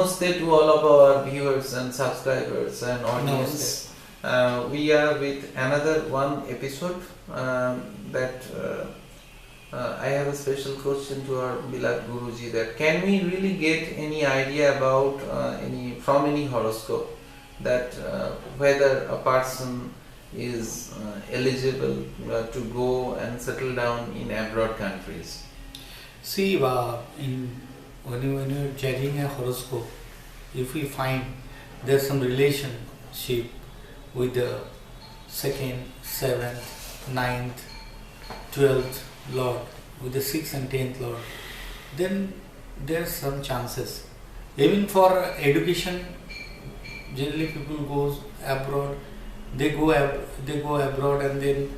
Namaste to all of our viewers and subscribers and audience. We are with another one episode I have a special question to our beloved Guruji, that can we really get any idea about from any horoscope that whether a person is eligible to go and settle down in abroad countries? See, when you're judging a horoscope, if we find there's some relationship with the second, seventh, ninth, 12th Lord, with the 6th and 10th Lord, then there's some chances. Even for education, generally people goes abroad, they go abroad and then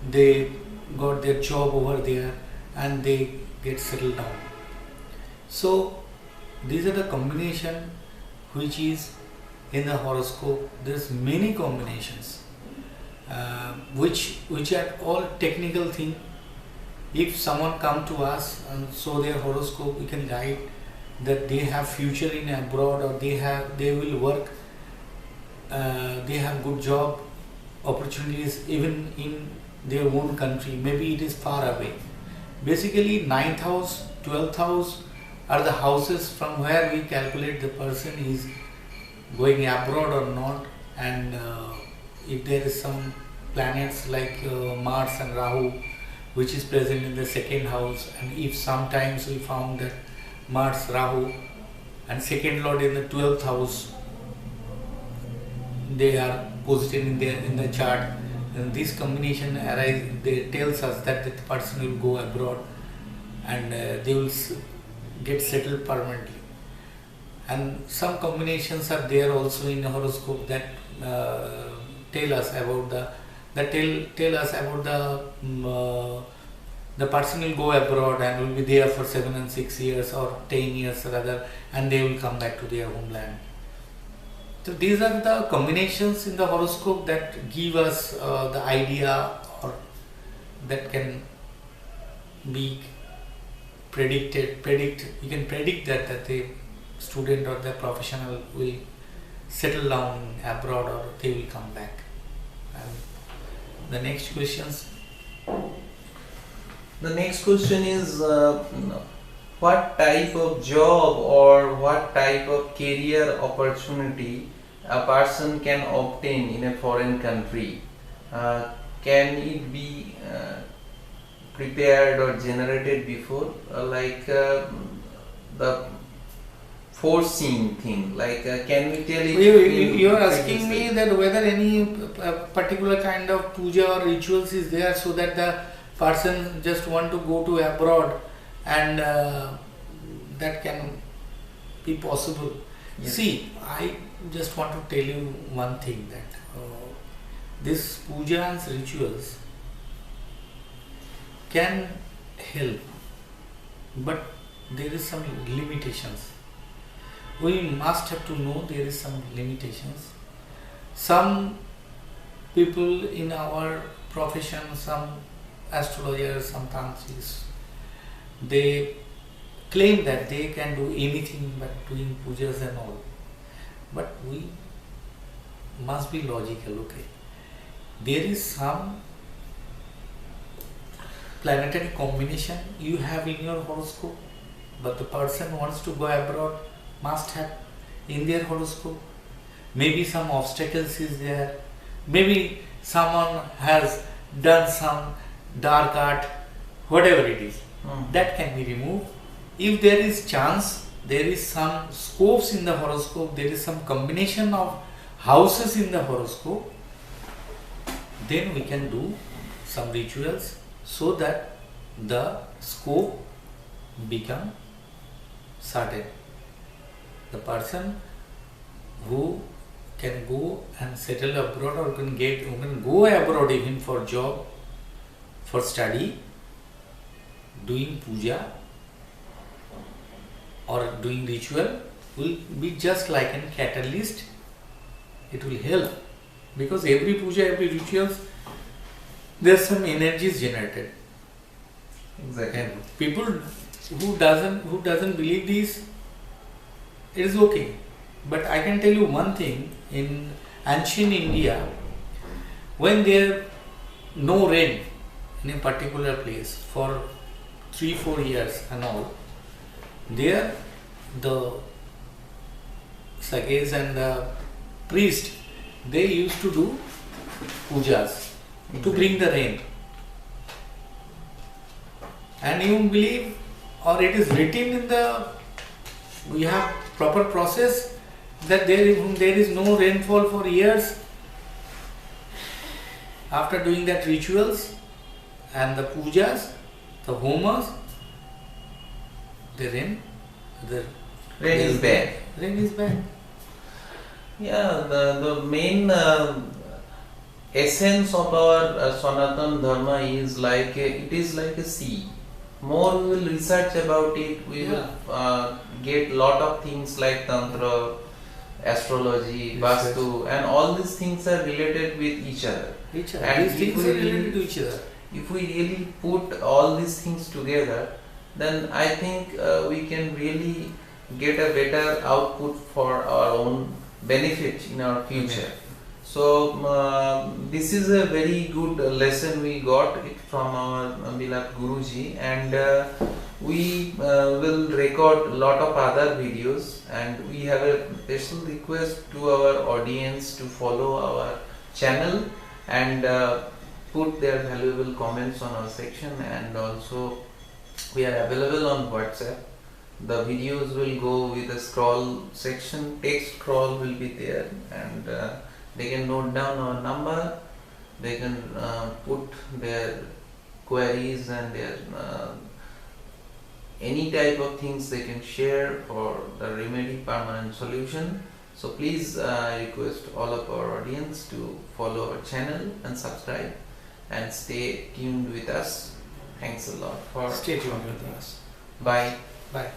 they got their job over there and they get settled down. So these are the combination which is in the horoscope. There's many combinations which are all technical thing. If someone come to us and show their horoscope, we can write that they have future in abroad, or they will work, they have good job opportunities even in their own country. Maybe it is far away. Basically 9th house, 12th house are the houses from where we calculate the person is going abroad or not, and if there is some planets like Mars and Rahu which is present in the 2nd house, and if sometimes we found that Mars, Rahu and 2nd Lord in the 12th house, they are posited in the chart, and this combination they tells us that the person will go abroad and they will get settled permanently. And some combinations are there also in the horoscope that tell us about the person will go abroad and will be there for 7 and 6 years or 10 years rather, and they will come back to their homeland. So these are the combinations in the horoscope that give us the idea, or that can be predict. You can predict that the student or the professional will settle down abroad or they will come back. And the next questions. The next question is what type of job or what type of career opportunity a person can obtain in a foreign country? Can it be prepared or generated before, the foreseeing thing, can we tell it? You are asking me that whether any particular kind of puja or rituals is there, so that the person just want to go to abroad and that can be possible. Yes. See, I just want to tell you one thing, that this pujas, rituals can help, but there is some limitations. We must have to know there is some limitations. Some people in our profession, some astrologers, some tantris, they claim that they can do anything but doing pujas and all. But we must be logical, okay? There is some planetary combination you have in your horoscope, but the person wants to go abroad, must have in their horoscope. Maybe some obstacles is there. Maybe someone has done some dark art, whatever it is, that can be removed. If there is chance, there is some scopes in the horoscope, there is some combination of houses in the horoscope, then we can do some rituals so that the scope become certain. The person who can go and settle abroad, or can go abroad even for job, for study, doing puja or doing ritual, will be just like a catalyst. It will help, because every puja, every rituals, there are some energies generated. Exactly. And people who doesn't believe this, it is okay. But I can tell you one thing, in ancient India, when there no rain in a particular place for 3-4 years and all, there the sages and the priest, they used to do pujas to bring the rain. And you believe, or it is written in the, we have proper process that there is no rainfall for years. After doing that rituals and the pujas, the homas, the rain Is bad. Rain is bad. Yeah, the main essence of our Sanatan Dharma is like it is like a sea. More we will research about it, we will get lot of things like Tantra, astrology, Vastu, and all these things are related with each other. And These things are related to each other. if we really put all these things together, then I think we can really get a better output for our own benefit in our future. So this is a very good lesson we got it from our beloved Guruji, and we will record a lot of other videos, and we have a special request to our audience to follow our channel and put their valuable comments on our section, and also we are available on WhatsApp. The videos will go with a scroll section, text scroll will be there, and they can note down our number, they can put their queries and their any type of things they can share for the remedy permanent solution. So please request all of our audience to follow our channel and subscribe and stay tuned with us. Thanks a lot for Stay tuned with us. Bye. Bye.